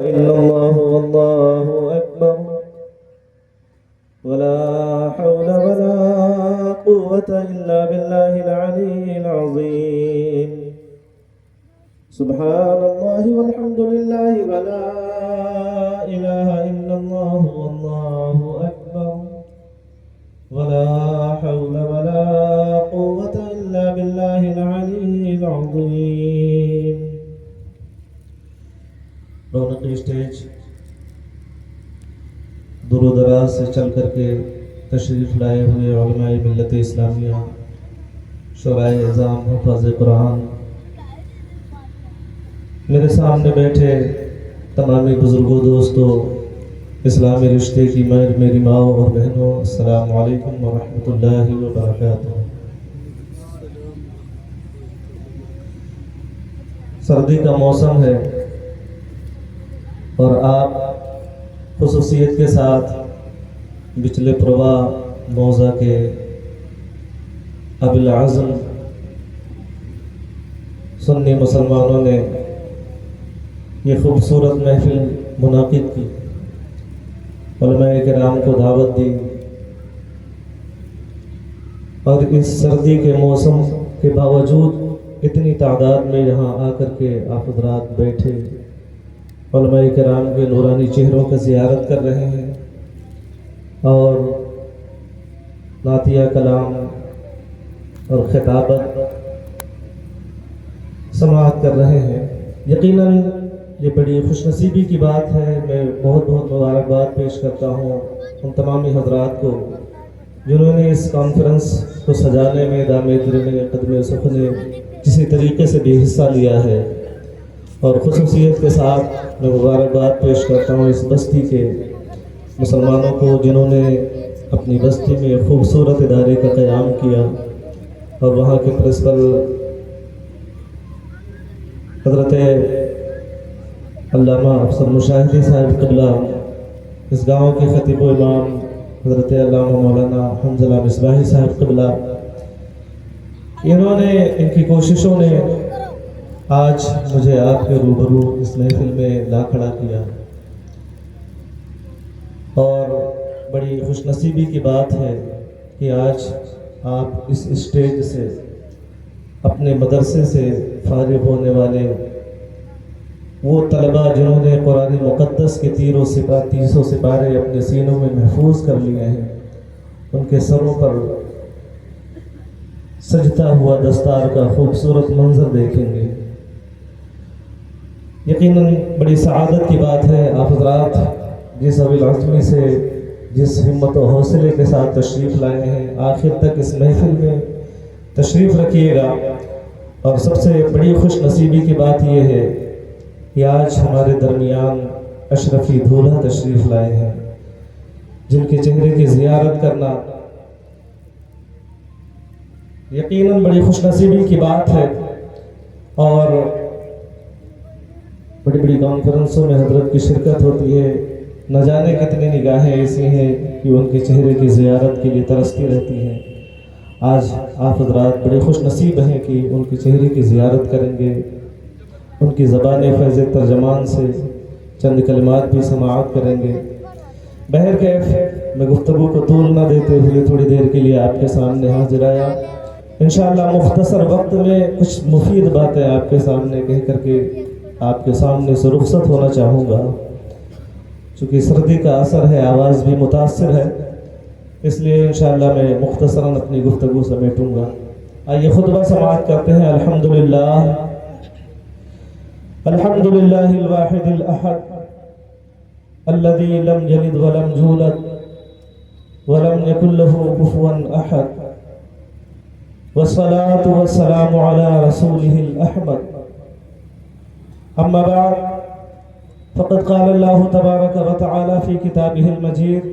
إلا الله والله أكبر ولا حول ولا قوة إلا بالله العلي العظيم سبحان الله والحمد لله ولا إله إلا الله والله أكبر ولا حول ولا قوة إلا بالله العلي العظيم. رونقی اسٹیج دور و دراز سے چل کر کے تشریف لائے ہوئے علماء ملت اسلامیہ، شورائے اعظام، حفاظ قرآن، میرے سامنے بیٹھے تمامی بزرگوں، دوستوں، اسلامی رشتے کی میری ماؤں اور بہنوں، السلام علیکم ورحمۃ اللہ وبرکاتہ۔ سردی کا موسم ہے اور آپ خصوصیت کے ساتھ بچلے پروا موضع کے ابوالعزم سنی مسلمانوں نے یہ خوبصورت محفل منعقد کی، علماء کرام کو دعوت دی اور اس سردی کے موسم کے باوجود اتنی تعداد میں یہاں آ کر کے آپ حضرات بیٹھے علماء کرام کے نورانی چہروں کا زیارت کر رہے ہیں اور نعتیہ کلام اور خطابت سماعت کر رہے ہیں۔ یقیناً یہ بڑی خوش نصیبی کی بات ہے۔ میں بہت بہت مبارکباد پیش کرتا ہوں ان تمامی حضرات کو جنہوں نے اس کانفرنس کو سجانے میں دامدر میں قدم سخن کسی طریقے سے بھی حصہ لیا ہے، اور خصوصیت کے ساتھ میں مبارکباد پیش کرتا ہوں اس بستی کے مسلمانوں کو جنہوں نے اپنی بستی میں خوبصورت ادارے کا قیام کیا اور وہاں کے پرنسپل حضرت علامہ افسر مشاہدی صاحب قبلہ، اس گاؤں کے خطیب و امام حضرت علامہ مولانا حنظلہ مصباحی صاحب قبلہ، انہوں نے ان کی کوششوں نے آج مجھے آپ کے روبرو اس محفل میں لا کھڑا کیا، اور بڑی خوش نصیبی کی بات ہے کہ آج آپ اس اسٹیج سے اپنے مدرسے سے فارغ ہونے والے وہ طلباء جنہوں نے قرآن مقدس کے تیسوں سپارے اپنے سینوں میں محفوظ کر لیے ہیں، ان کے سروں پر سجدہ ہوا دستار کا خوبصورت منظر دیکھیں گے۔ یقیناً بڑی سعادت کی بات ہے آپ حضرات جس ابوالعزمی سے جس ہمت و حوصلے کے ساتھ تشریف لائے ہیں، آخر تک اس محفل میں تشریف رکھیے گا۔ اور سب سے بڑی خوش نصیبی کی بات یہ ہے کہ آج ہمارے درمیان اشرفی دھولہ تشریف لائے ہیں جن کے چہرے کی زیارت کرنا یقیناً بڑی خوش نصیبی کی بات ہے۔ اور بڑی بڑی کانفرنسوں میں حضرت کی شرکت ہوتی ہے، نہ جانے کتنی نگاہیں ایسی ہیں کہ ان کے چہرے کی زیارت کے لیے ترستی رہتی ہیں۔ آج آپ حضرات بڑے خوش نصیب ہیں کہ ان کے چہرے کی زیارت کریں گے، ان کی زبان فیض ترجمان سے چند کلمات بھی سماعت کریں گے۔ بہرکیف میں گفتگو کو طول نہ دیتے ہوئے تھوڑی دیر کے لیے آپ کے سامنے حاضر آیا۔ انشاءاللہ مختصر وقت میں کچھ مفید باتیں آپ کے سامنے کہہ کر کے آپ کے سامنے سے رخصت ہونا چاہوں گا۔ چونکہ سردی کا اثر ہے، آواز بھی متاثر ہے، اس لیے انشاءاللہ میں مختصراً اپنی گفتگو سمیٹوں گا۔ آئیے خطبہ سماعت کرتے ہیں۔ الحمدللہ الحمدللہ الواحد الاحد الذي لم يلد ولم يولد ولم يكن له كفوا احد، والصلاة والسلام على رسوله الأحمد، أما بعد فقد قال الله تبارك وتعالى في كتابه المجيد: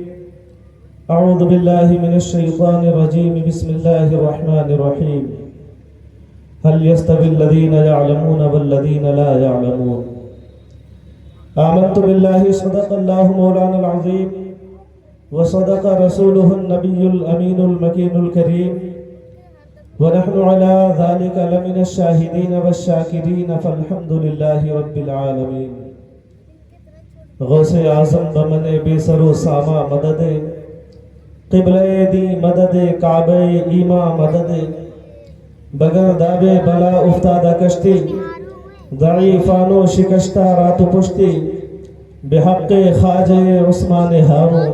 أعوذ بالله من الشيطان الرجيم، بسم الله الرحمن الرحيم، هل يستوي الذين يعلمون والذين لا يعلمون؟ آمنت بالله صدق الله مولانا العظيم وصدق رسوله النبي الأمين المكين الكريم، ونحن على ذلك لمن الشاهدين والشاكرين، فالحمد لله رب العالمين۔ غوث اعظم بمن بے سر و ساما مدد قبلہ دی مدد کعبہ ایما مدد بغیر دابے بلا افتادہ کشتی ضعیفانو شکشتہ رات پشتی بحق خواجہ عثمان ہارو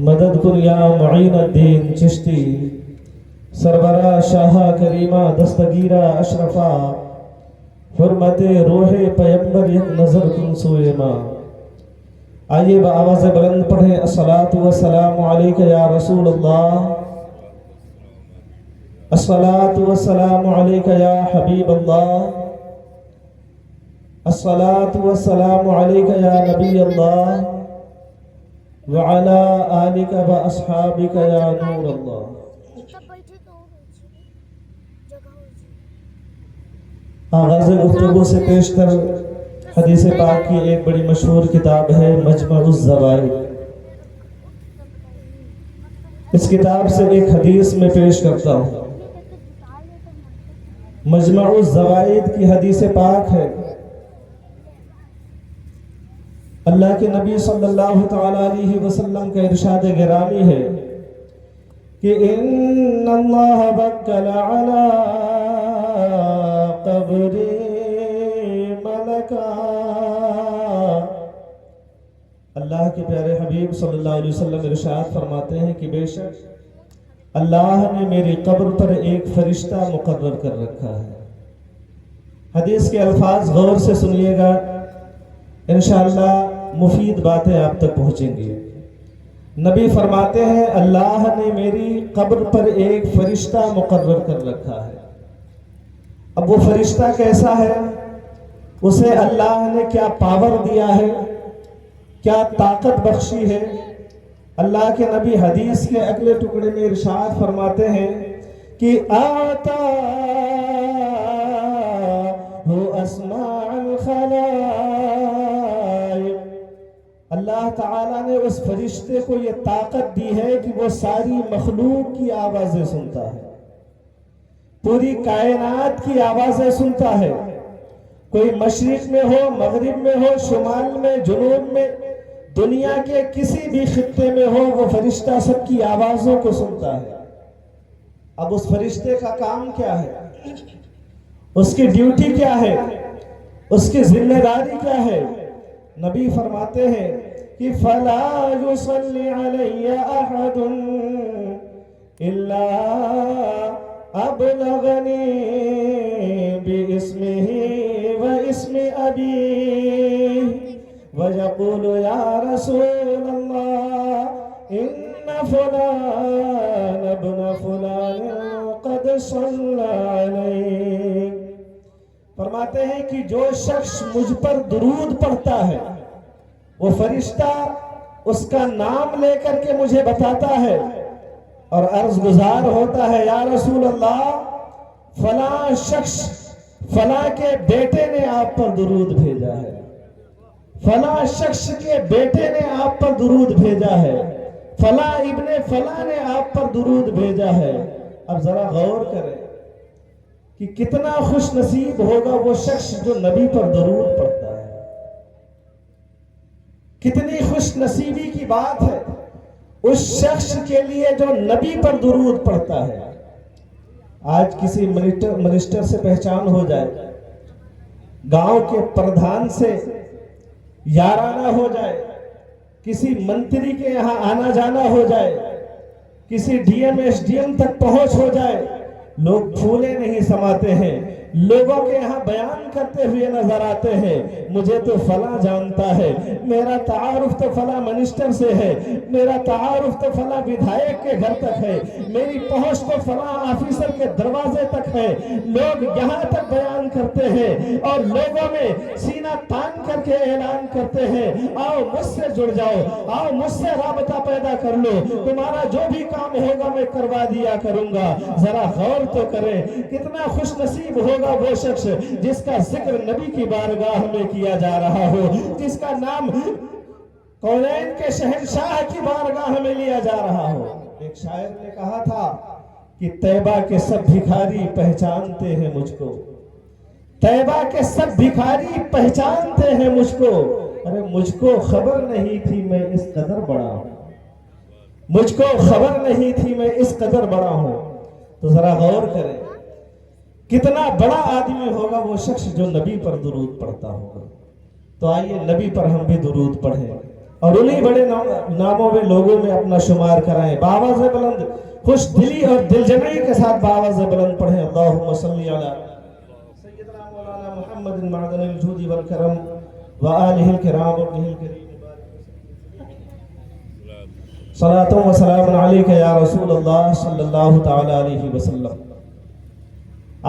مدد کن یا معین الدین چشتی سربراہ شاہ کریمہ دستگیرہ اشرفہ حرمت روح پیمبر یک نظر کن سوئے ماں. آئیے بآواز بلند پڑھیں الصلاۃ والسلام علیک یا رسول اللہ، الصلاۃ والسلام علیک یا حبیب اللہ، الصلاۃ والسلام علیک یا نبی اللہ وعلی آلک واصحابک یا نور اللہ. آغاز گفتگو سے پیشتر حدیث پاک کی ایک بڑی مشہور کتاب ہے مجمع الزوائد. اس کتاب سے ایک حدیث میں پیش کرتا ہوں. مجمع الزوائد کی حدیث پاک ہے. اللہ کے نبی صلی اللہ تعالی علیہ وسلم کا ارشاد گرامی ہے کہ ان اللہ وکل علی قبری ملکا. اللہ کے پیارے حبیب صلی اللہ علیہ وسلم ارشاد فرماتے ہیں کہ بے شک اللہ نے میری قبر پر ایک فرشتہ مقرر کر رکھا ہے. حدیث کے الفاظ غور سے سنیے گا، انشاءاللہ مفید باتیں آپ تک پہنچیں گی. نبی فرماتے ہیں اللہ نے میری قبر پر ایک فرشتہ مقرر کر رکھا ہے. اب وہ فرشتہ کیسا ہے؟ اسے اللہ نے کیا پاور دیا ہے، کیا طاقت بخشی ہے؟ اللہ کے نبی حدیث کے اگلے ٹکڑے میں ارشاد فرماتے ہیں کہ آتا ہو اسماع الخلائق. اللہ تعالیٰ نے اس فرشتے کو یہ طاقت دی ہے کہ وہ ساری مخلوق کی آوازیں سنتا ہے، پوری کائنات کی آوازیں سنتا ہے. کوئی مشرق میں ہو، مغرب میں ہو، شمال میں، جنوب میں، دنیا کے کسی بھی خطے میں ہو، وہ فرشتہ سب کی آوازوں کو سنتا ہے. اب اس فرشتے کا کام کیا ہے؟ اس کی ڈیوٹی کیا ہے؟ اس کی ذمہ داری کیا ہے؟ نبی فرماتے ہیں کہ فَلَا يُصَلِّ عَلَيَّ أَحَدٌ إِلَّا أَبْلَغَنِي بِاسْمِهِ وَاسْمِ أَبِيهِ وَيَقُولُ يَا رَسُولَ اللَّهِ إِنَّ فُلَانَ ابْنَ فُلَانٍ قَدْ صَلَّى عَلَيْكَ. فرماتے ہیں کہ جو شخص مجھ پر درود پڑھتا ہے، وہ فرشتہ اس کا نام لے کر کے مجھے بتاتا ہے اور عرض گزار ہوتا ہے، یا رسول اللہ فلاں شخص فلاں کے بیٹے نے آپ پر درود بھیجا ہے، فلاں شخص کے بیٹے نے آپ پر درود بھیجا ہے، فلاں ابن فلاں نے آپ پر درود بھیجا ہے. اب ذرا غور کریں کہ کتنا خوش نصیب ہوگا وہ شخص جو نبی پر درود پڑھتا ہے. کتنی خوش نصیبی کی بات ہے اس شخص کے لیے جو نبی پر درود پڑھتا ہے. آج کسی منسٹر سے پہچان ہو جائے، گاؤں کے پردھان سے یارانہ ہو جائے، کسی منتری کے یہاں آنا جانا ہو جائے، کسی D M S D M تک پہنچ ہو جائے، لوگ پھولے نہیں سماتے ہیں، لوگوں کے یہاں بیان کرتے ہوئے نظر آتے ہیں، مجھے تو فلاں جانتا ہے، میرا تعارف تو فلاں منسٹر سے ہے، میرا تعارف تو فلاں ودھائک کے گھر تک ہے، میری پہنچ تو فلاں آفیسر کے دروازے تک ہے. لوگ یہاں تک بیان کرتے ہیں اور لوگوں میں سینہ تان کر کے اعلان کرتے ہیں، آؤ مجھ سے جڑ جاؤ، آؤ مجھ سے رابطہ پیدا کر لو، تمہارا جو بھی کام ہوگا میں کروا دیا کروں گا. ذرا غور تو کریں کتنا خوش نصیب ہوگا وہ شخص جس کا ذکر نبی کی بارگاہ میں کیا جا رہا ہو، جس کا نام کونین کے شہنشاہ کی بارگاہ میں لیا جا رہا ہو. ایک شاعر نے کہا تھا کہ طیبہ کے سب بھکاری پہچانتے ہیں مجھ کو، طیبہ کے سب بھکاری پہچانتے ہیں مجھ کو، ارے مجھ کو خبر نہیں تھی میں اس قدر بڑا ہوں، مجھ کو خبر نہیں تھی میں اس قدر بڑا ہوں۔ تو ذرا غور کریں کتنا بڑا آدمی ہوگا وہ شخص جو نبی پر درود پڑھتا ہوگا۔ تو آئیے نبی پر ہم بھی درود پڑھیں اور انہی بڑے ناموں میں لوگوں میں اپنا شمار کرائیں۔ بآواز بلند خوش دلی اور دل جمعی کے ساتھ بآواز بلند پڑھیں، اللہم صلی علی سیدنا مولانا محمد معدن الجود والکرم وآلہ الکرام وابنہ الکریم، صلاۃ و سلام علیک یا رسول اللہ صلی اللہ تعالی علیہ وسلم۔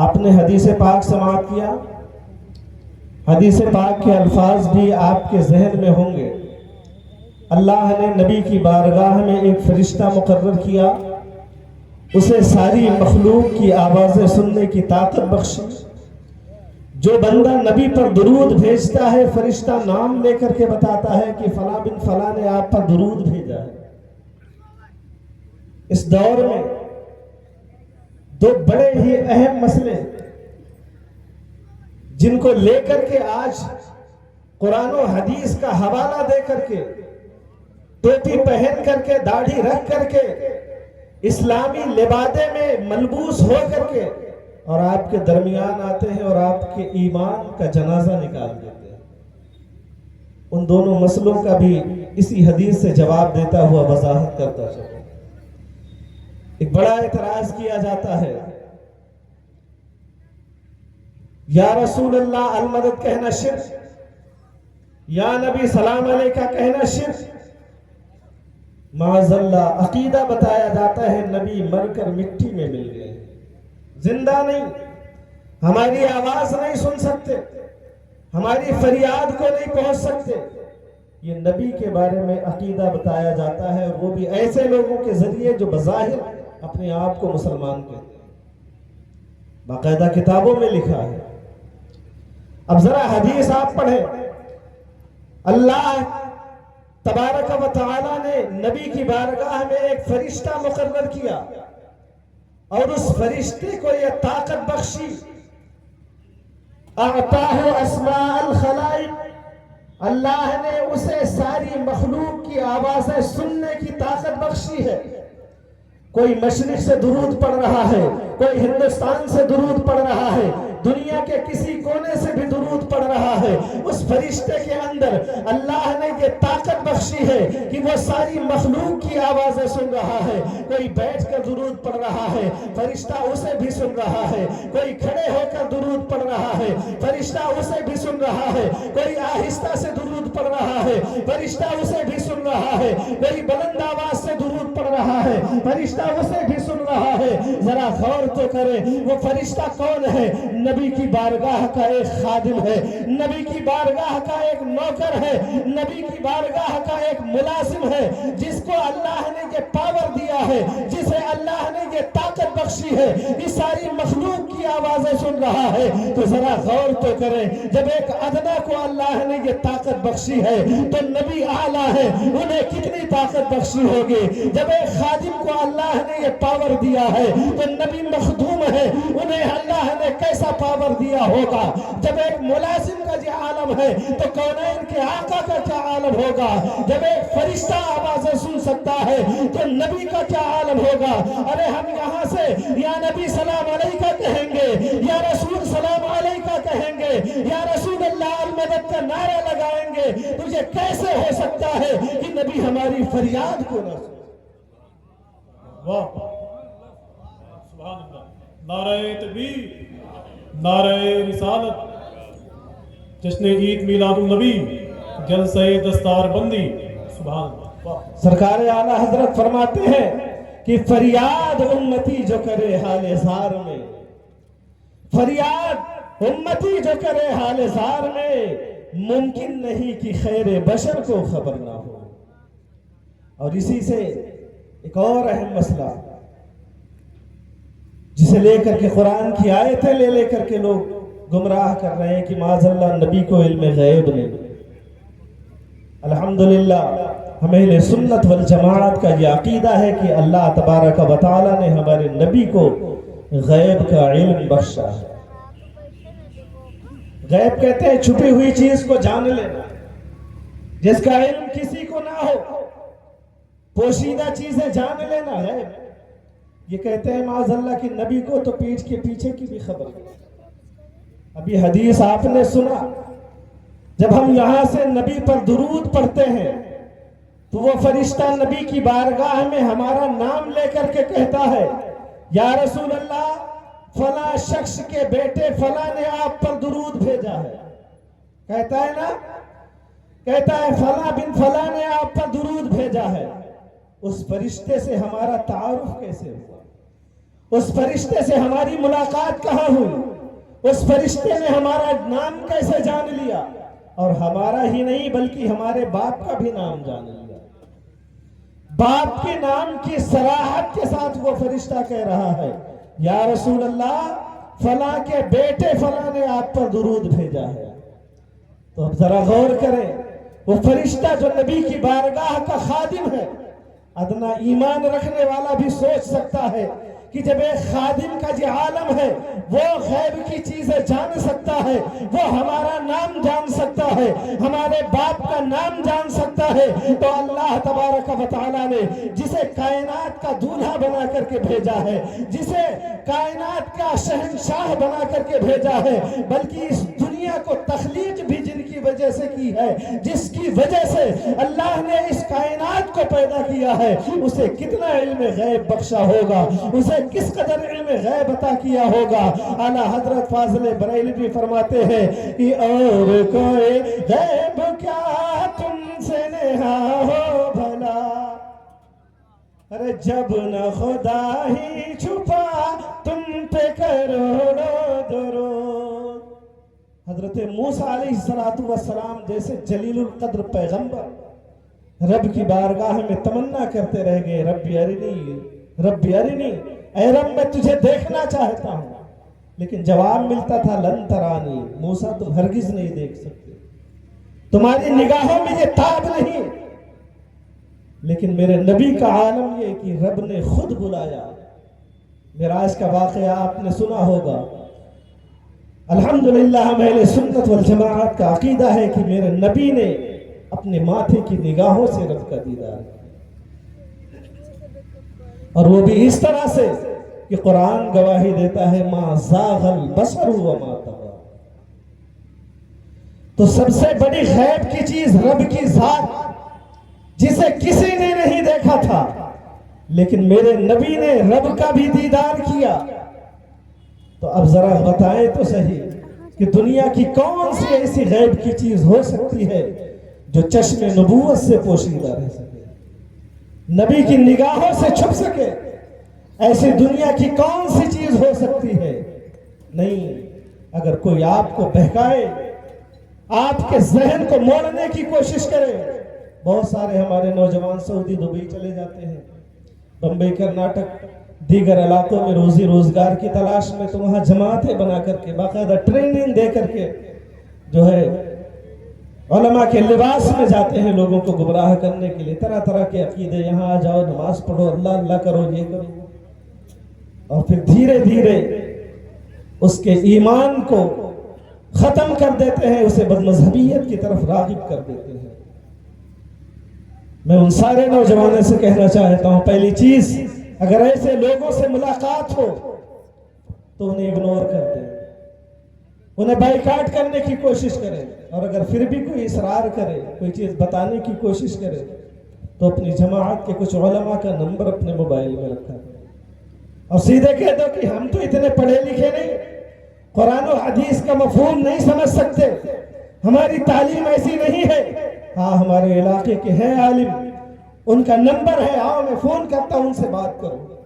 آپ نے حدیث پاک سماعت کیا، حدیث پاک کے الفاظ بھی آپ کے ذہن میں ہوں گے۔ اللہ نے نبی کی بارگاہ میں ایک فرشتہ مقرر کیا، اسے ساری مخلوق کی آوازیں سننے کی طاقت بخشی۔ جو بندہ نبی پر درود بھیجتا ہے فرشتہ نام لے کر کے بتاتا ہے کہ فلاں بن فلاں نے آپ پر درود بھیجا ہے۔ اس دور میں دو بڑے ہی اہم مسئلے جن کو لے کر کے آج قرآن و حدیث کا حوالہ دے کر کے، ٹوپی پہن کر کے، داڑھی رکھ کر کے، اسلامی لبادے میں ملبوس ہو کر کے اور آپ کے درمیان آتے ہیں اور آپ کے ایمان کا جنازہ نکال دیتے ہیں۔ ان دونوں مسئلوں کا بھی اسی حدیث سے جواب دیتا ہوا وضاحت کرتا چلوں۔ ایک بڑا اعتراض کیا جاتا ہے، یا رسول اللہ المدد کہنا شرک، یا نبی سلام علیکہ کہنا شرک۔ معاذ اللہ عقیدہ بتایا جاتا ہے نبی مر کر مٹی میں مل گئے، زندہ نہیں، ہماری آواز نہیں سن سکتے، ہماری فریاد کو نہیں پہنچ سکتے۔ یہ نبی کے بارے میں عقیدہ بتایا جاتا ہے، اور وہ بھی ایسے لوگوں کے ذریعے جو بظاہر اپنے آپ کو مسلمان کہتے ہیں، باقاعدہ کتابوں میں لکھا ہے۔ اب ذرا حدیث آپ پڑھیں، اللہ تبارک و تعالی نے نبی کی بارگاہ میں ایک فرشتہ مقرر کیا اور اس فرشتے کو یہ طاقت بخشی، اعطاہ اسماء الخلائق، اللہ نے اسے ساری مخلوق کی آوازیں سننے کی طاقت بخشی ہے۔ کوئی مشرق سے درود پڑھ رہا ہے، کوئی ہندوستان سے درود پڑھ رہا ہے، دنیا کے کسی کونے سے بھی درود پڑھ رہا ہے، اس فرشتے کے اندر اللہ نے یہ طاقت بخشی ہے کہ وہ ساری مخلوق کی آوازیں سن رہا ہے۔ کوئی بیٹھ کر درود پڑھ رہا ہے، فرشتہ اسے بھی سن رہا ہے، کوئی کھڑے ہو کر درود پڑھ رہا ہے، فرشتہ اسے بھی سن رہا ہے، کوئی آہستہ سے درود پڑھ رہا ہے، فرشتہ اسے بھی سن رہا ہے، کوئی بلند آواز سے درود پڑھ رہا ہے، فرشتہ اسے بھی سن رہا ہے۔ ذرا غور تو کریں وہ فرشتہ کون ہے؟ نبی کی بارگاہ کا ایک خادم ہے، نبی کی بارگاہ کا ایک نوکر ہے، نبی کی بارگاہ کا ایک ملازم ہے، جس کو اللہ نے یہ پاور دیا ہے، جسے اللہ نے یہ طاقت بخشی ہے، یہ ساری مخلوق کی آوازیں سن رہا ہے۔ تو ذرا غور تو کریں، جب ایک ادنا کو اللہ نے یہ طاقت بخشی ہے تو نبی اعلیٰ ہے، انہیں کتنی طاقت بخشی ہوگی؟ جب ایک خادم کو اللہ نے یہ پاور دیا ہے تو نبی مخدوم ہے، انہیں اللہ نے کیسا پاور دیا ہوگا؟ جب ایک ملازم کا جو عالم ہے تو کونین کے آقا کا کیا عالم ہوگا؟ جب ایک فرشتہ آوازیں سن سکتا ہے تو نبی کا کیا عالم ہوگا؟ ارے ہم یہاں سے یا نبی سلام علیکہ کہیں گے، یا رسول سلام علیکہ کہیں گے، یا رسول اللہ المدد کا نعرہ لگائیں گے، تو یہ کیسے ہو سکتا ہے کہ نبی ہماری فریاد کو نہ سنے؟ واہ سبحان اللہ، نعرہ تکبیر، نعرہ رسالت، جشن عید میلاد النبی، جلسہ دستار بندی، سبحان اللہ۔ سرکار اعلیٰ حضرت فرماتے ہیں کہ فریاد امتی جو کرے حال زار میں، فریاد امتی جو کرے حال زار میں، ممکن نہیں کہ خیر بشر کو خبر نہ ہو۔ اور اسی سے ایک اور اہم مسئلہ جسے لے کر کے قرآن کی آیتیں لے کر کے لوگ گمراہ کر رہے ہیں کہ معاذ اللہ نبی کو علم غیب نہیں۔ الحمدللہ ہمیں اہل سنت والجماعت کا یہ عقیدہ ہے کہ اللہ تبارک و تعالی نے ہمارے نبی کو غیب کا علم بخشا ہے۔ غیب کہتے ہیں چھپی ہوئی چیز کو جان لینا، جس کا علم کسی کو نہ ہو، پوشیدہ چیزیں جان لینا ہے. یہ کہتے ہیں معاذ اللہ کہ نبی کو تو پیٹھ کے پیچھے کی بھی خبر ہے. ابھی حدیث آپ نے سنا، جب ہم یہاں سے نبی پر درود پڑھتے ہیں تو وہ فرشتہ نبی کی بارگاہ میں ہمارا نام لے کر کے کہتا ہے، یا رسول اللہ فلاں شخص کے بیٹے فلاں نے آپ پر درود بھیجا ہے. کہتا ہے نا، کہتا ہے فلاں بن فلاں نے آپ پر درود بھیجا ہے. اس فرشتے سے ہمارا تعارف کیسے ہوا؟ اس فرشتے سے ہماری ملاقات کہاں ہوئی؟ اس فرشتے نے ہمارا نام کیسے جان لیا؟ اور ہمارا ہی نہیں بلکہ ہمارے باپ کا بھی نام جان لیا. باپ کے نام کی صراحت کے ساتھ وہ فرشتہ کہہ رہا ہے، یا رسول اللہ فلاں کے بیٹے فلاں نے آپ پر درود بھیجا ہے. تو اب ذرا غور کریں، وہ فرشتہ جو نبی کی بارگاہ کا خادم ہے، ادنا ایمان رکھنے والا بھی سوچ سکتا ہے کہ جب ایک خادم کا جو عالم ہے وہ غیب کی چیزیں جان سکتا ہے، وہ ہمارا نام جان سکتا ہے، ہمارے باپ کا نام جان سکتا ہے، تو اللہ تبارک و تعالیٰ نے جسے کائنات کا دولہا بنا کر کے بھیجا ہے، جسے کائنات کا شہنشاہ بنا کر کے بھیجا ہے، بلکہ اس دنیا کو تخلیق بھی جن کی وجہ سے کی ہے، جس کی وجہ سے اللہ نے اس کائنات کو پیدا کیا ہے، اسے کتنا علم غیب بخشا ہوگا، اسے کس قدر علم غیب عطا کیا ہوگا. اعلیٰ حضرت فاضل بریلوی فرماتے ہیں کہ اور کوئی غیب کیا تم سے نہا ہو بھلا، ارے جب نہ خدا ہی چھپا تم پہ کروڑوں درود. حضرت موسیٰ علیہ السلام جیسے جلیل القدر پیغمبر رب کی بارگاہ میں تمنا کرتے رہ گئے، ربی ارنی ربی ارنی، اے رب میں تجھے دیکھنا چاہتا ہوں. لیکن جواب ملتا تھا لن ترانی، موسیٰ تم ہرگز نہیں دیکھ سکتے، تمہاری نگاہوں میں یہ تاب نہیں. لیکن میرے نبی کا عالم یہ کہ رب نے خود بلایا. معراج کا واقعہ آپ نے سنا ہوگا. الحمدللہ ہم اہل سنت والجماعت کا عقیدہ ہے کہ میرے نبی نے اپنے ماتھے کی نگاہوں سے رب کا دیدار کیا، اور وہ بھی اس طرح سے کہ قرآن گواہی دیتا ہے ما زاغ البصر وما طغى. تو سب سے بڑی غیب کی چیز رب کی ذات، جسے کسی نے نہیں دیکھا تھا، لیکن میرے نبی نے رب کا بھی دیدار کیا. تو اب ذرا بتائیں تو صحیح کہ دنیا کی کون سی ایسی غیب کی چیز ہو سکتی ہے جو چشم نبوت سے پوشیدہ رہ سکے، نبی کی نگاہوں سے چھپ سکے؟ ایسی دنیا کی کون سی چیز ہو سکتی ہے؟ نہیں. اگر کوئی آپ کو بہکائے، آپ کے ذہن کو موڑنے کی کوشش کرے، بہت سارے ہمارے نوجوان سعودی دبئی چلے جاتے ہیں، بمبئی کرناٹک دیگر علاقوں میں روزی روزگار کی تلاش میں، تو وہاں جماعتیں بنا کر کے باقاعدہ ٹریننگ دے کر کے جو ہے علماء کے لباس میں جاتے ہیں لوگوں کو گمراہ کرنے کے لیے. طرح طرح کے عقیدے، یہاں آ جاؤ نماز پڑھو، اللہ اللہ کرو، یہ کرو، اور پھر دھیرے دھیرے اس کے ایمان کو ختم کر دیتے ہیں، اسے بدمذہبیت کی طرف راغب کر دیتے ہیں. میں ان سارے نوجوانوں سے کہنا چاہتا ہوں، پہلی چیز اگر ایسے لوگوں سے ملاقات ہو تو انہیں اگنور کر دیں، انہیں بائیکاٹ کرنے کی کوشش کریں، اور اگر پھر بھی کوئی اصرار کرے، کوئی چیز بتانے کی کوشش کرے، تو اپنی جماعت کے کچھ علماء کا نمبر اپنے موبائل میں رکھا کریں اور سیدھے کہہ دو کہ ہم تو اتنے پڑھے لکھے نہیں، قرآن و حدیث کا مفہوم نہیں سمجھ سکتے، ہماری تعلیم ایسی نہیں ہے. ہاں ہمارے علاقے کے ہیں عالم، ان کا نمبر ہے، آؤ میں فون کرتا ہوں، ان سے بات کرو،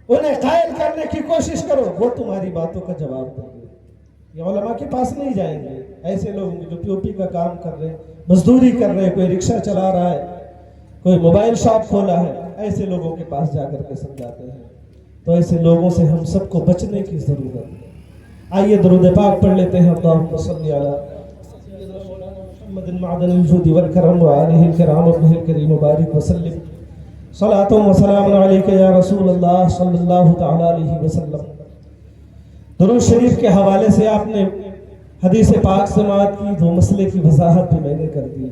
انہیں قائل کرنے کی کوشش کرو، وہ تمہاری باتوں کا جواب دیں گے. یہ علماء کے پاس نہیں جائیں گے. ایسے لوگ جو پی او پی کا کام کر رہے ہیں، مزدوری کر رہے ہیں، کوئی رکشہ چلا رہا ہے، کوئی موبائل شاپ کھولا ہے، ایسے لوگوں کے پاس جا کر کے سمجھاتے ہیں. تو ایسے لوگوں سے ہم سب کو بچنے کی ضرورت ہے. آئیے درود پاک پڑھ لیتے ہیں. اللہم صلی علی محمد معدن الجود والکرم وآلہ الکرام ابنہ الکریم مبارک وسلم. صلاۃ و سلام علیک یا رسول اللہ صلی اللہ تعالی علیہ وسلم. درود شریف کے حوالے سے آپ نے حدیث پاک سماعت کی، تو مسئلے کی وضاحت بھی میں نے کر دی.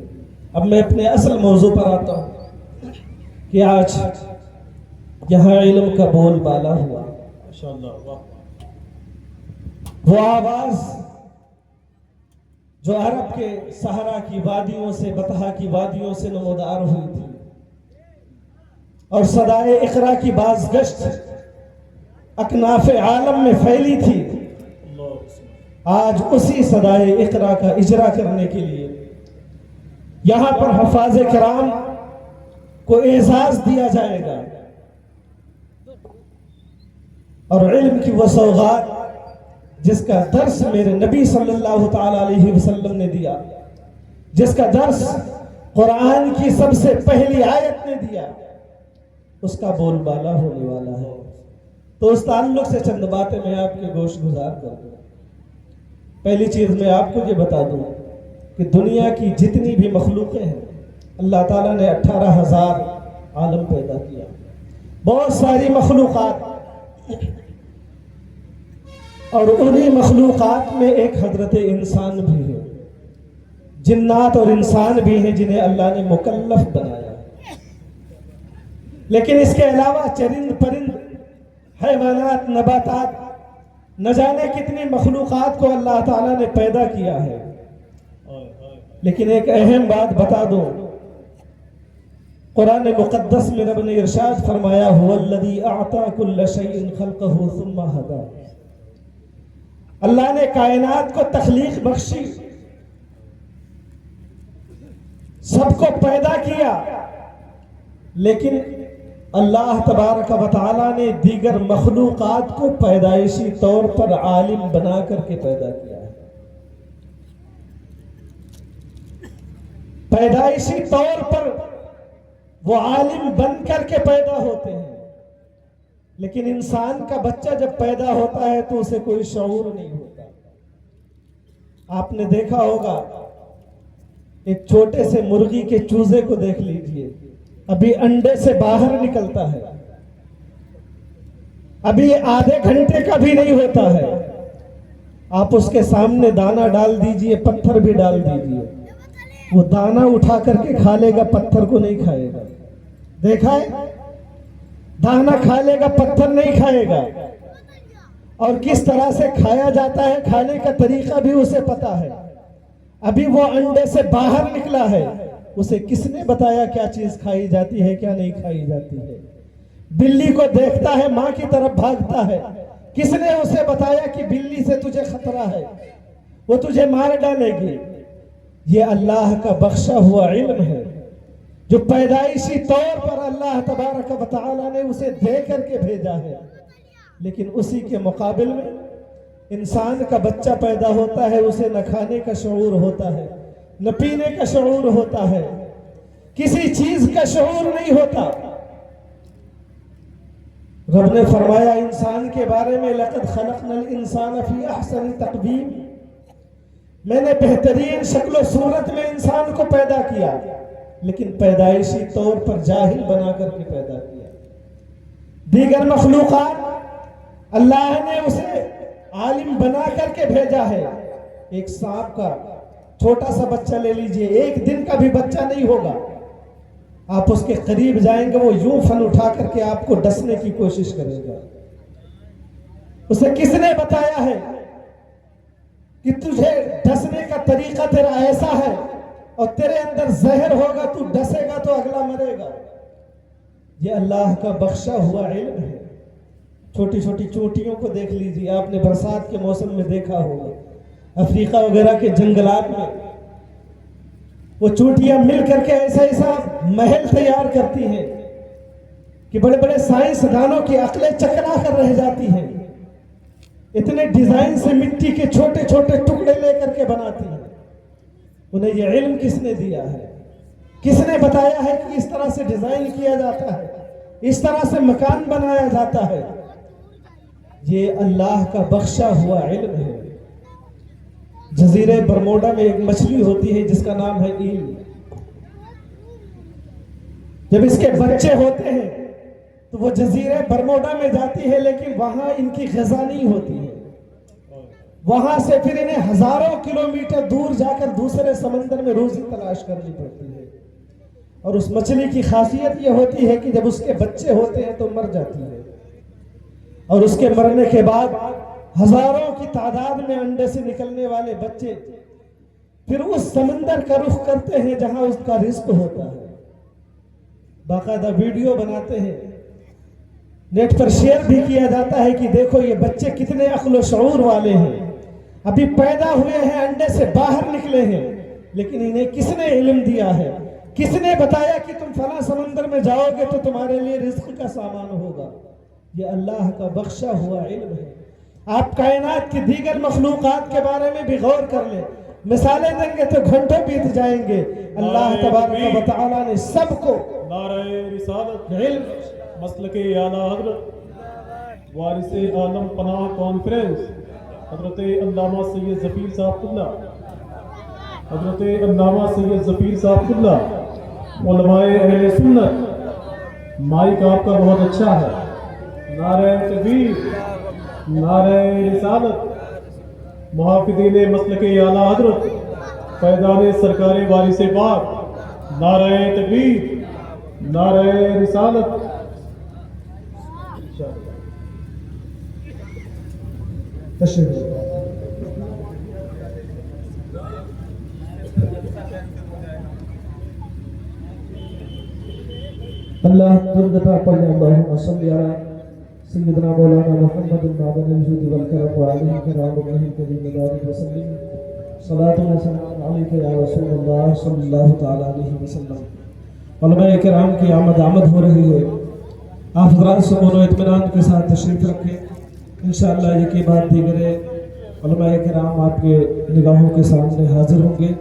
اب میں اپنے اصل موضوع پر آتا ہوں کہ آج یہاں علم کا بول بالا ہوا، ماشاءاللہ، واہ، وہ آواز جو عرب کے صحرا کی وادیوں سے، بطحا کی وادیوں سے نمودار ہوئی تھی، اور صدائے اقرا کی بازگشت اکناف عالم میں پھیلی تھی، اللہ بسم آج اسی صدائے اقرا کا اجرا کرنے کے لیے یہاں پر حفاظ کرام کو اعزاز دیا جائے گا، اور علم کی وہ سوغات جس کا درس میرے نبی صلی اللہ تعالی علیہ وسلم نے دیا، جس کا درس قرآن کی سب سے پہلی آیت نے دیا، اس کا بول بالا ہونے والا ہے۔ تو اس تعلق سے چند باتیں میں آپ کے گوش گزار کر دوں۔ پہلی چیز میں آپ کو یہ بتا دوں کہ دنیا کی جتنی بھی مخلوقیں ہیں، اللہ تعالیٰ نے 18,000 عالم پیدا کیا، بہت ساری مخلوقات، اور انہی مخلوقات میں ایک حضرت انسان بھی ہے، جنات اور انسان بھی ہیں جنہیں اللہ نے مکلف بنایا، لیکن اس کے علاوہ چرند پرند، حیوانات، نباتات، نہ جانے کتنی مخلوقات کو اللہ تعالیٰ نے پیدا کیا ہے۔ لیکن ایک اہم بات بتا دوں، قرآن مقدس میں رب نے ارشاد فرمایا هو الذی اعطى كل شیء خلقه ثم هدى، اللہ نے کائنات کو تخلیق بخشی، سب کو پیدا کیا، لیکن اللہ تبارک و تعالی نے دیگر مخلوقات کو پیدائشی طور پر عالم بنا کر کے پیدا کیا ہے۔ پیدائشی طور پر وہ عالم بن کر کے پیدا ہوتے ہیں، لیکن انسان کا بچہ جب پیدا ہوتا ہے تو اسے کوئی شعور نہیں ہوتا۔ آپ نے دیکھا ہوگا ایک چھوٹے سے مرغی کے چوزے کو دیکھ لیجئے، ابھی انڈے سے باہر نکلتا ہے، ابھی آدھے گھنٹے کا بھی نہیں ہوتا ہے، آپ اس کے سامنے دانا ڈال دیجئے، پتھر بھی ڈال دیجئے، وہ دانا اٹھا کر کے کھا لے گا، پتھر کو نہیں کھائے گا۔ دیکھا ہے؟ دانا کھا لے گا، پتھر نہیں کھائے گا، اور کس طرح سے کھایا جاتا ہے، کھانے کا طریقہ بھی اسے پتا ہے۔ ابھی وہ انڈے سے باہر نکلا ہے، اسے کس نے بتایا کیا چیز کھائی جاتی ہے، کیا نہیں کھائی جاتی ہے؟ بلی کو دیکھتا ہے، ماں کی طرف بھاگتا ہے، کس نے اسے بتایا کہ بلی سے تجھے خطرہ ہے، وہ تجھے مار ڈالے گی؟ یہ اللہ کا بخشا ہوا علم ہے جو پیدائشی طور پر اللہ تبارک و تعالی نے اسے دے کر کے بھیجا ہے، لیکن اسی کے مقابل میں انسان کا بچہ پیدا ہوتا ہے، اسے نہ کھانے کا شعور ہوتا ہے، نہ پینے کا شعور ہوتا ہے، کسی چیز کا شعور نہیں ہوتا۔ رب نے فرمایا انسان کے بارے میں لَقَدْ خَلَقْنَا الْإِنسَانَ فِي أَحْسَنِ تَقْوِيمٍ، میں نے بہترین شکل و صورت میں انسان کو پیدا کیا، لیکن پیدائشی طور پر جاہل بنا کر کے پیدا کیا۔ دیگر مخلوقات اللہ نے اسے عالم بنا کر کے بھیجا ہے۔ ایک سانپ کا چھوٹا سا بچہ لے لیجئے، ایک دن کا بھی بچہ نہیں ہوگا، آپ اس کے قریب جائیں گے، وہ یوں فن اٹھا کر کے آپ کو ڈسنے کی کوشش کرے گا۔ اسے کس نے بتایا ہے کہ تجھے ڈسنے کا طریقہ تیرا ایسا ہے، اور تیرے اندر زہر ہوگا، تو ڈسے گا تو اگلا مرے گا؟ یہ اللہ کا بخشا ہوا علم ہے۔ چھوٹی چھوٹی چونٹیوں کو دیکھ لیجیے، آپ نے برسات کے موسم میں دیکھا ہوگا، افریقہ وغیرہ کے جنگلات میں وہ چونٹیاں مل کر کے ایسا ایسا محل تیار کرتی ہیں کہ بڑے بڑے سائنسدانوں کی عقلیں چکرا کر رہ جاتی ہیں، اتنے ڈیزائن سے مٹی کے چھوٹے چھوٹے ٹکڑے لے کر کے بناتی ہیں۔ انہیں یہ علم کس نے دیا ہے؟ کس نے بتایا ہے کہ اس طرح سے ڈیزائن کیا جاتا ہے، اس طرح سے مکان بنایا جاتا ہے؟ یہ اللہ کا بخشا ہوا علم ہے۔ جزیرے برموڈا میں ایک مچھلی ہوتی ہے جس کا نام ہے ایل۔ جب اس کے بچے ہوتے ہیں تو وہ جزیرے برموڈا میں جاتی ہے، لیکن وہاں ان کی غذا نہیں ہوتی ہے، وہاں سے پھر انہیں ہزاروں کلومیٹر دور جا کر دوسرے سمندر میں روزی تلاش کرنی پڑتی ہے۔ اور اس مچھلی کی خاصیت یہ ہوتی ہے کہ جب اس کے بچے ہوتے ہیں تو مر جاتی ہے، اور اس کے مرنے کے بعد ہزاروں کی تعداد میں انڈے سے نکلنے والے بچے پھر اس سمندر کا رخ کرتے ہیں جہاں اس کا رزق ہوتا ہے، باقاعدہ ویڈیو بناتے ہیں، نیٹ پر شیئر بھی کیا جاتا ہے کہ دیکھو یہ بچے کتنے عقل و شعور والے ہیں، ابھی پیدا ہوئے ہیں، انڈے سے باہر نکلے ہیں، لیکن انہیں کس نے علم دیا ہے، کس نے بتایا کہ تم فلاں سمندر میں جاؤ گے تو تمہارے لیے رزق کا سامان ہوگا؟ یہ اللہ کا بخشا ہوا علم ہے۔ آپ کائنات کی دیگر مخلوقات کے بارے میں بھی غور کر لیں، مثالیں دیں گے تو گھنٹوں بیت جائیں گے۔ اللہ تبارک و تعالیٰ نے سب کو نعرہ رسالت، علم، مسلک اعلیٰ حضرت وارث عالم پناہ کانفرنس حضرت علامہ سید ظفیر صاحب اللہ، حضرت علامہ سید ظفیر صاحب اللہ، علماء اہل سنت، مائک آپ کا بہت اچھا ہے، نعرہ تکبیر، نعرہ رسالت، محافظین مسلک اعلیٰ حضرت، فیضان سرکار وارث پاک، نعرہ تکبیر، نعرہ رسالت۔ تشریف اللہ درگتا پڑھنے اللہم صلی علی سیدنا مولانا محمد المعدن الجود والکرم وعلیہ کرام اللہ کریم بارک وسلم، صلاۃ و سلام علیک یا رسول اللہ صلی اللہ تعالی علیہ وسلم۔ علماء کرام کی آمد ہو رہی ہے، آپ حضرات سکون و اطمینان کے ساتھ تشریف رکھیں، انشاءاللہ یہ کے بعد دیگر علماء کرام آپ کے نگاہوں کے سامنے حاضر ہوں گے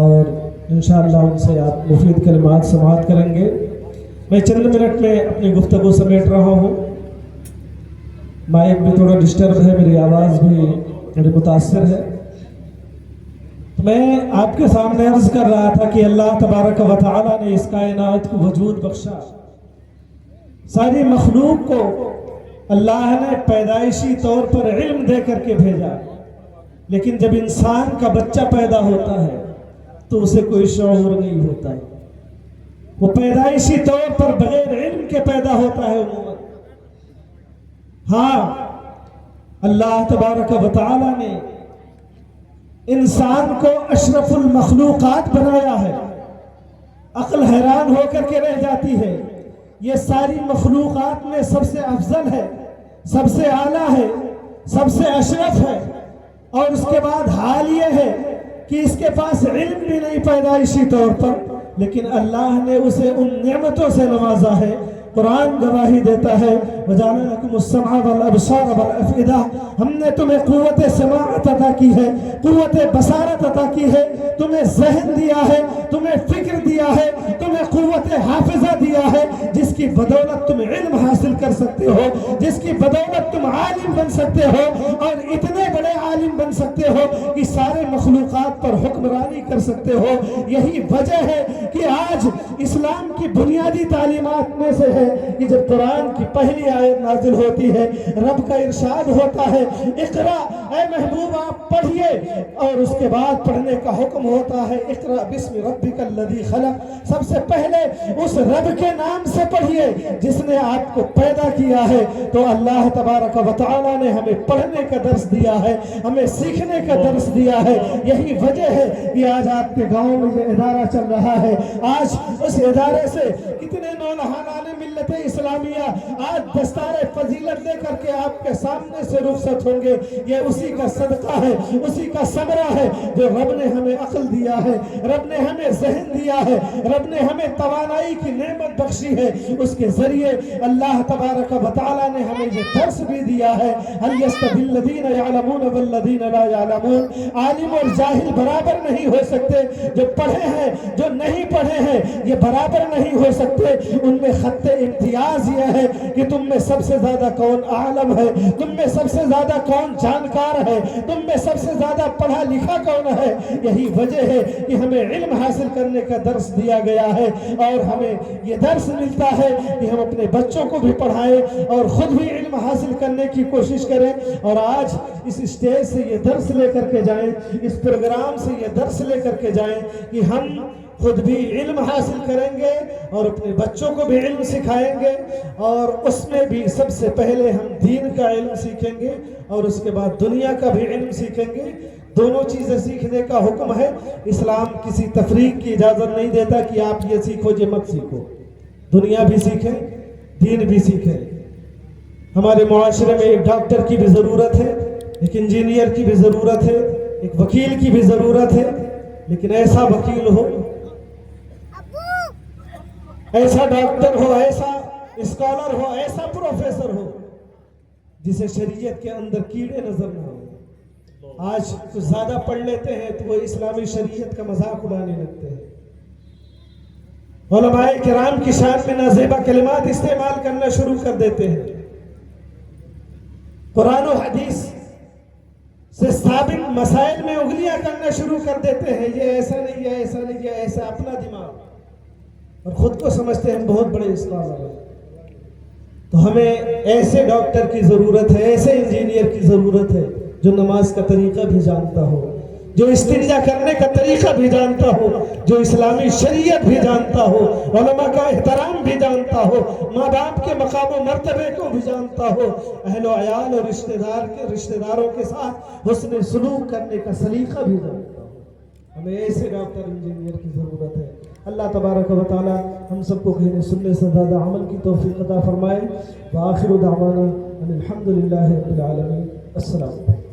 اور انشاءاللہ ان سے آپ مفید کلمات سماعت کریں گے۔ میں چند منٹ میں اپنی گفتگو سمیٹ رہا ہوں، مائک بھی تھوڑا ڈسٹرب ہے، میری آواز بھی تھوڑی متاثر ہے۔ میں آپ کے سامنے عرض کر رہا تھا کہ اللہ تبارک و تعالیٰ نے اس کائنات کو وجود بخشا، ساری مخلوق کو اللہ نے پیدائشی طور پر علم دے کر کے بھیجا، لیکن جب انسان کا بچہ پیدا ہوتا ہے تو اسے کوئی شعور نہیں ہوتا، وہ پیدائشی طور پر بغیر علم کے پیدا ہوتا ہے عموماً۔ ہاں، اللہ تبارک و تعالیٰ نے انسان کو اشرف المخلوقات بنایا ہے، عقل حیران ہو کر کے رہ جاتی ہے، یہ ساری مخلوقات میں سب سے افضل ہے، سب سے اعلیٰ ہے، سب سے اشرف ہے، اور اس کے بعد حال یہ ہے کہ اس کے پاس علم بھی نہیں پیدائشی طور پر، لیکن اللہ نے اسے ان نعمتوں سے نوازا ہے۔ قرآن گواہی دیتا ہے وَجَعَلَ لَكُمُ السَّمْعَ وَالْأَبْصَارَ وَالْأَفْئِدَةَ، ہم نے تمہیں قوت سماعت عطا کی ہے، قوت بصارت عطا کی ہے، تمہیں ذہن دیا ہے، تمہیں فکر دیا ہے، تمہیں قوت حافظہ دیا ہے، جس کی بدولت تم علم حاصل کر سکتے ہو، جس کی بدولت تم عالم بن سکتے ہو، اور اتنے بڑے عالم بن سکتے ہو کہ سارے مخلوقات پر حکمرانی کر سکتے ہو۔ یہی وجہ ہے کہ آج اسلام کی بنیادی تعلیمات میں سے ہے کہ جب قرآن کی پہلی آیت نازل ہوتی ہے، رب کا ارشاد ہوتا ہے اقرا، اے محبوب آپ پڑھیے، اور اس کے بعد پڑھنے کا حکم ہوتا ہے اقرا بسم ربک الذی خلق، سب سے پہلے اس رب کے نام سے پڑھیے جس نے آپ کو پیدا کیا ہے۔ تو اللہ تبارک و تعالیٰ نے ہمیں پڑھنے کا درس دیا ہے، ہمیں سیکھنے کا درس دیا ہے۔ یہی وجہ ہے کہ آج آپ کے گاؤں میں یہ ادارہ چل رہا ہے، آج اس ادارے سے کتنے نونہانان ملت اسلامیہ آج دستار فضیلت لے کر کے آپ کے سامنے سے رخصت ہوں گے۔ یہ اسی کا صدقہ ہے، اسی کا ثمرہ ہے جو رب نے ہمیں عقل دیا ہے، رب نے ہمیں ذہن دیا ہے، رب نے ہمیں توانائی کی نعمت بخشی ہے، اس کے ذریعے اللہ تبارک و تعالیٰ نے ہمیں یہ درس بھی دیا ہے هل يستوي الذين يعلمون والذين لا يعلمون، عالم اور جاہل برابر نہیں ہو سکتے، جو پڑھے ہیں جو نہیں پڑھے ہیں یہ برابر نہیں ہو سکتے۔ ان میں خط امتیاز یہ ہے کہ تم میں سب سے زیادہ کون عالم ہے، تم میں سب سے زیادہ کون جانکار ہے، تم میں سب سے زیادہ پڑھا لکھا کون ہے۔ یہی وجہ ہے کہ ہمیں علم حاصل کرنے کا درس دیا گیا ہے، اور ہمیں یہ درس ملتا ہے کہ ہم اپنے بچوں کو بھی پڑھائیں اور خود بھی علم حاصل کرنے کی کوشش کریں، اور آج اس اسٹیج سے یہ درس لے کر کے جائیں، اس پروگرام سے یہ درس لے کر کے جائیں کہ ہم خود بھی علم حاصل کریں گے اور اپنے بچوں کو بھی علم سکھائیں گے، اور اس میں بھی سب سے پہلے ہم دین کا علم سیکھیں گے اور اس کے بعد دنیا کا بھی علم سیکھیں گے۔ دونوں چیزیں سیکھنے کا حکم ہے۔ اسلام کسی تفریق کی اجازت نہیں دیتا کہ آپ یہ سیکھو یہ مت سیکھو، دنیا بھی سیکھیں دین بھی سیکھیں۔ ہمارے معاشرے میں ایک ڈاکٹر کی بھی ضرورت ہے، ایک انجینئر کی بھی ضرورت ہے، ایک وکیل کی بھی ضرورت ہے، لیکن ایسا وکیل ہو، ایسا ڈاکٹر ہو، ایسا اسکالر ہو، ایسا پروفیسر ہو جسے شریعت کے اندر کیڑے نظر نہ ہو۔ آج کچھ زیادہ پڑھ لیتے ہیں تو وہ اسلامی شریعت کا مذاق اڑانے لگتے ہیں، علماء کرام کی شان میں نازیبہ کلمات استعمال کرنا شروع کر دیتے ہیں، قرآن و حدیث سے ثابت مسائل میں انگلیاں کرنا شروع کر دیتے ہیں، یہ ایسا نہیں، یہ ایسا نہیں، یہ ایسا، اپنا دماغ، اور خود کو سمجھتے ہیں ہم بہت بڑے اسکالر ہیں۔ تو ہمیں ایسے ڈاکٹر کی ضرورت ہے، ایسے انجینئر کی ضرورت ہے جو نماز کا طریقہ بھی جانتا ہو، جو استنجا کرنے کا طریقہ بھی جانتا ہو، جو اسلامی شریعت بھی جانتا ہو، علماء کا احترام بھی جانتا ہو، ماں باپ کے مقام و مرتبے کو بھی جانتا ہو، اہل و عیال اور رشتہ داروں کے ساتھ حسن سلوک کرنے کا سلیقہ بھی جانتا ہو۔ ہمیں ایسے ڈاکٹر انجینئر کی ضرورت ہے۔ اللہ تبارک و تعالی ہم سب کو کہنے سننے سے زیادہ عمل کی توفیق عطا فرمائے۔ وآخر دعوانا ان الحمد للہ رب العالمین۔ السلام علیکم۔